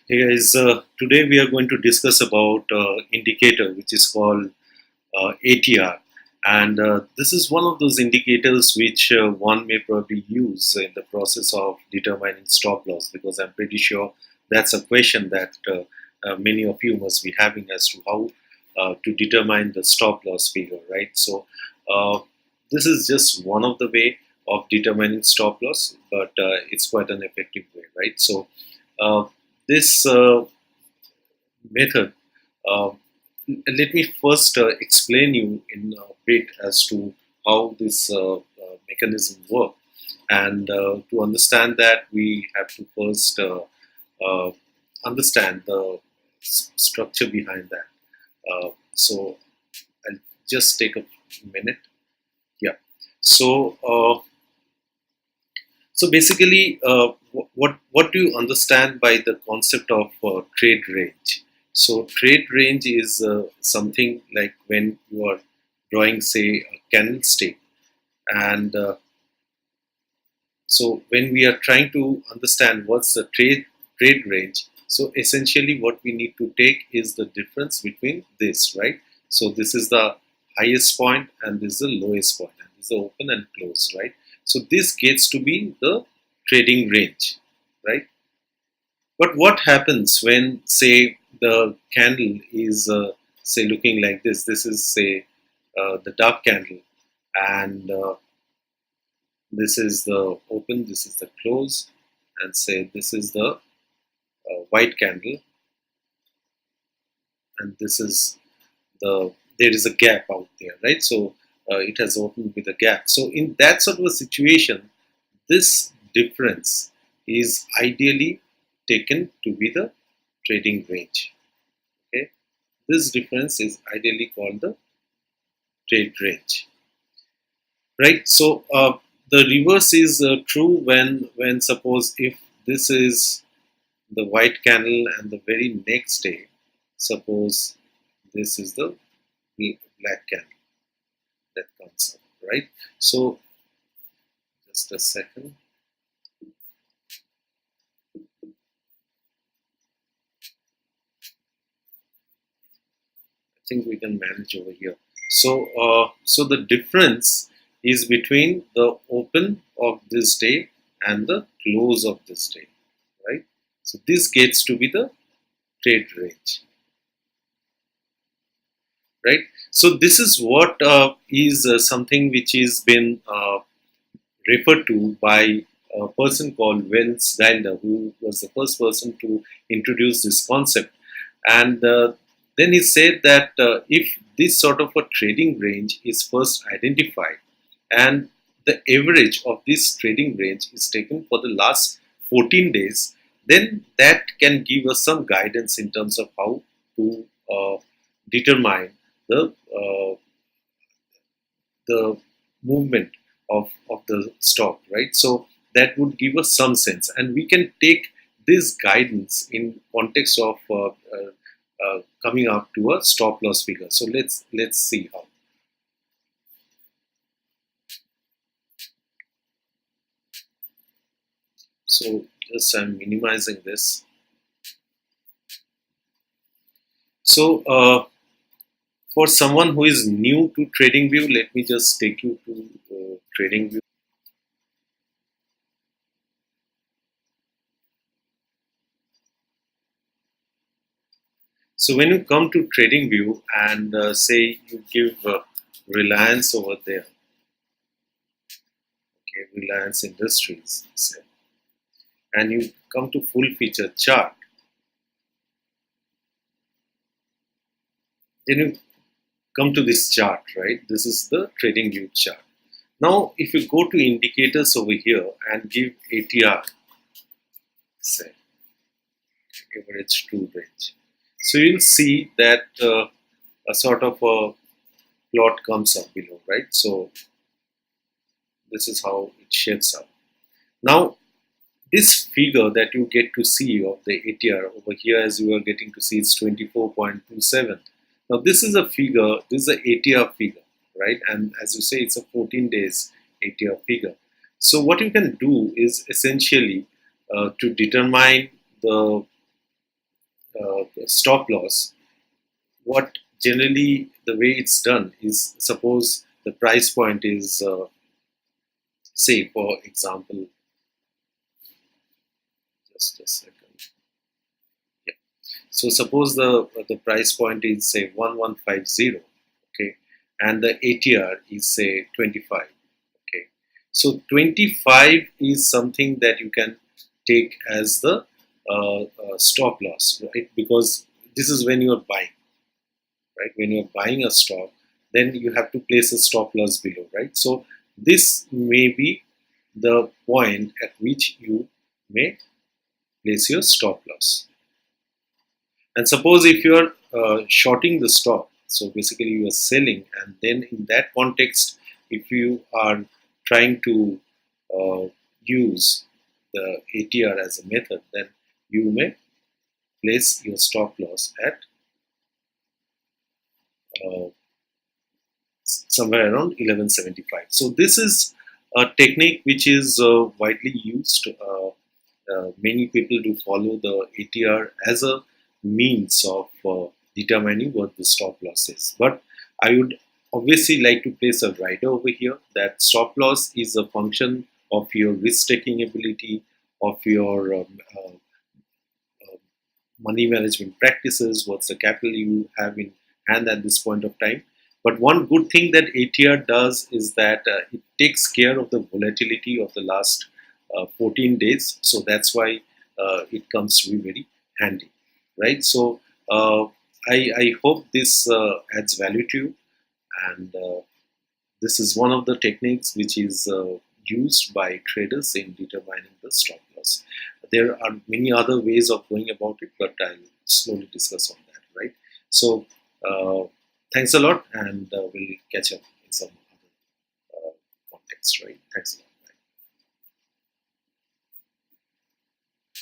Hey guys, today we are going to discuss about indicator which is called ATR, and this is one of those indicators which one may probably use in the process of determining stop loss, because I'm pretty sure that's a question that many of you must be having as to how to determine the stop loss figure, right? So uh, this is just one of the way of determining stop loss, but it's quite an effective way, right? So uh, this method, uh, let me first explain you in a bit as to how this mechanism works. And to understand that, we have to first uh, understand the structure behind that. So I'll just take a minute. Yeah. So basically, what do you understand by the concept of trade range? So trade range is something like when you are drawing, say, a candlestick, and so when we are trying to understand what's the trade range, so essentially what we need to take is the difference between this, right? So this is the highest point and this is the lowest point, and this is the open and close, right? So this gets to be the trading range, right? But what happens when, say, the candle is say looking like this? This is, say, the dark candle, and this is the open, this is the close, and say this is the white candle, and this is the there is a gap out there, right? So it has opened with a gap. So in that sort of a situation, this difference is ideally taken to be the trading range. Okay, this difference is ideally called the trade range, right? So the reverse is true when suppose if this is the white candle and the very next day, suppose this is the black candle that comes up, right? So just a second. I think we can manage over here. So so the difference is between the open of this day and the close of this day, right? So this gets to be the trade range, right? So this is what is something which is been referred to by a person called Wells Gilder, who was the first person to introduce this concept. And then he said that if this sort of a trading range is first identified, and the average of this trading range is taken for the last 14 days, then that can give us some guidance in terms of how to determine the the movement of the stock, right? So that would give us some sense, and we can take this guidance in context of coming up to a stop loss figure. So let's see how. So just I'm minimizing this. So for someone who is new to TradingView, let me just take you to TradingView. So when you come to TradingView and say you give Reliance over there, okay, Reliance Industries, say, and you come to full feature chart, then you come to this chart, right? This is the TradingView chart. Now, if you go to indicators over here and give ATR, say, average true range, so you'll see that a sort of a plot comes up below, right? So this is how it shapes up. Now, this figure that you get to see of the ATR over here, as you are getting to see, is 24.27. Now, this is a figure, this is a ATR figure, right? And as you say, it's a 14 days ATR figure. So what you can do is essentially to determine the stop loss, what generally the way it's done is, suppose the price point is, say for example, just a second. Yeah. So suppose the price point is say 1150, okay, and the ATR is say 25, okay. So 25 is something that you can take as the stop loss, right? Because this is when you are buying, right? When you're buying a stock, then you have to place a stop loss below, right? So this may be the point at which you may place your stop loss. And suppose if you're shorting the stock, so basically you are selling, and then in that context, if you are trying to use the ATR as a method, then you may place your stop loss at uh, somewhere around 1175. So this is a technique which is widely used. Many people do follow the ATR as a means of determining what the stop loss is. But I would obviously like to place a rider over here that stop loss is a function of your risk taking ability, of your uh, money management practices, what's the capital you have in hand at this point of time. But one good thing that ATR does is that it takes care of the volatility of the last 14 days. So that's why it comes to be very handy, right? So I hope this adds value to you. And this is one of the techniques which is used by traders in determining the stop loss. There are many other ways of going about it, but I'll slowly discuss on that, right? So, thanks a lot, and we'll catch up in some other context, right? Thanks a lot.